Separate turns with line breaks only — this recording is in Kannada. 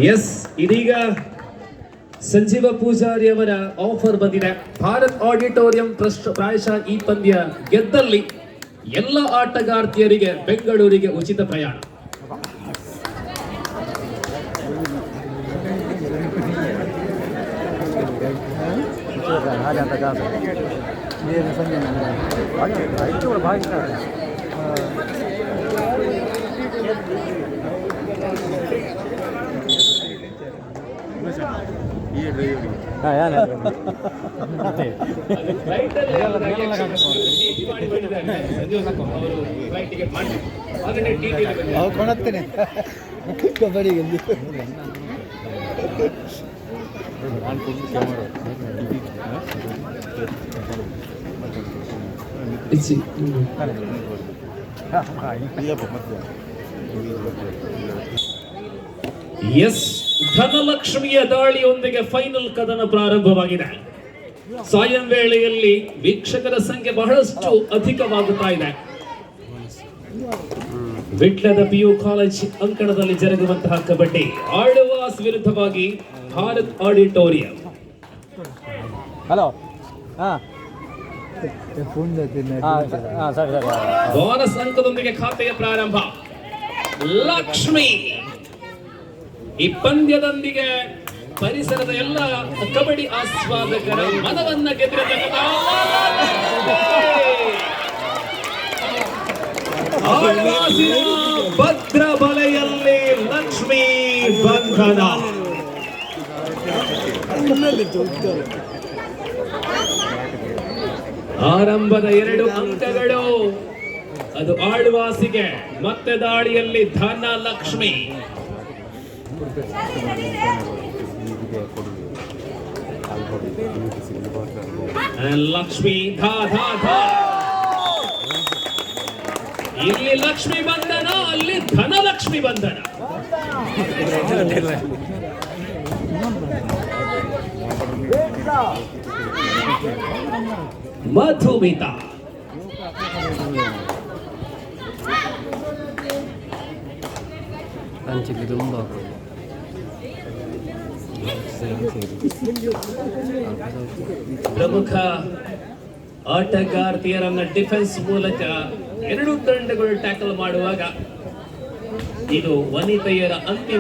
ಎಸ್, ಇದೀಗ ಸಂಜೀವ ಪೂಜಾರಿ ಅವರ ಆಫರ್ ಬಂದಿದೆ. ಭಾರತ್ ಆಡಿಟೋರಿಯಂ ಟ್ರಸ್ಟ್ ಪ್ರಾಯಶಃ ಈ ಪಂದ್ಯ ಗೆದ್ದಲ್ಲಿ ಎಲ್ಲ ಆಟಗಾರ್ತಿಯರಿಗೆ ಬೆಂಗಳೂರಿಗೆ ಉಚಿತ ಪ್ರಯಾಣ.
ಕಬಡ್ಡಿ
ಎಸ್, ಧನಲಕ್ಷ್ಮಿಯ ದಾಳಿಯೊಂದಿಗೆ ಫೈನಲ್ ಕದನ ಪ್ರಾರಂಭವಾಗಿದೆ. ಸಾಯಂ ವೇಳೆಯಲ್ಲಿ ವೀಕ್ಷಕರ ಸಂಖ್ಯೆ ಬಹಳಷ್ಟು ಅಧಿಕವಾಗುತ್ತಾ ಇದೆ. ವಿಟ್ಲದ ಪಿಯು ಕಾಲೇಜ್ ಅಂಕಣದಲ್ಲಿ ಜರುಗುವಂತಹ ಕಬಡ್ಡಿ ಆಳ್ವಾಸ್ ವಿರುದ್ಧವಾಗಿ ಭಾರತ್ ಆಡಿಟೋರಿಯಂ.
ಹಲೋ,
ಬೋನಸ್ ಅಂಕದೊಂದಿಗೆ ಖಾತೆಯ ಪ್ರಾರಂಭ. ಲಕ್ಷ್ಮಿ ಈ ಪಂದ್ಯದೊಂದಿಗೆ ಪರಿಸರದ ಎಲ್ಲ ಕಬಡ್ಡಿ ಆಸ್ವಾದಕರ ಮನವನ್ನ ಗೆದ್ದಿರತಕ್ಕಂಥ ಭದ್ರ ಬಲೆಯಲ್ಲಿ ಲಕ್ಷ್ಮಿ ಬಂಧನ. ಆರಂಭದ 2 ಅಂಕಗಳು ಅದು ಆಳ್ವಾಸಿಗೆ. ಮತ್ತೆ ದಾಳಿಯಲ್ಲಿ ಧನಲಕ್ಷ್ಮಿ. ಲಕ್ಷ್ಮಿ ಧಾ ಧಾ ಧಾ. ಇಲ್ಲಿ ಲಕ್ಷ್ಮಿ ಬಂಧನ, ಅಲ್ಲಿ ಧನಲಕ್ಷ್ಮಿ ಬಂಧನ. ಮಧುಮಿತಾ ಪ್ರಮುಖ ಆಟಗಾರ್ತಿಯರನ್ನ ಡಿಫೆನ್ಸ್ ಮೂಲಕ 2 ತಂಡಗಳು ಟ್ಯಾಕಲ್ ಮಾಡುವಾಗ ಇದು ವನಿತೆಯರ ಅಂತಿಮ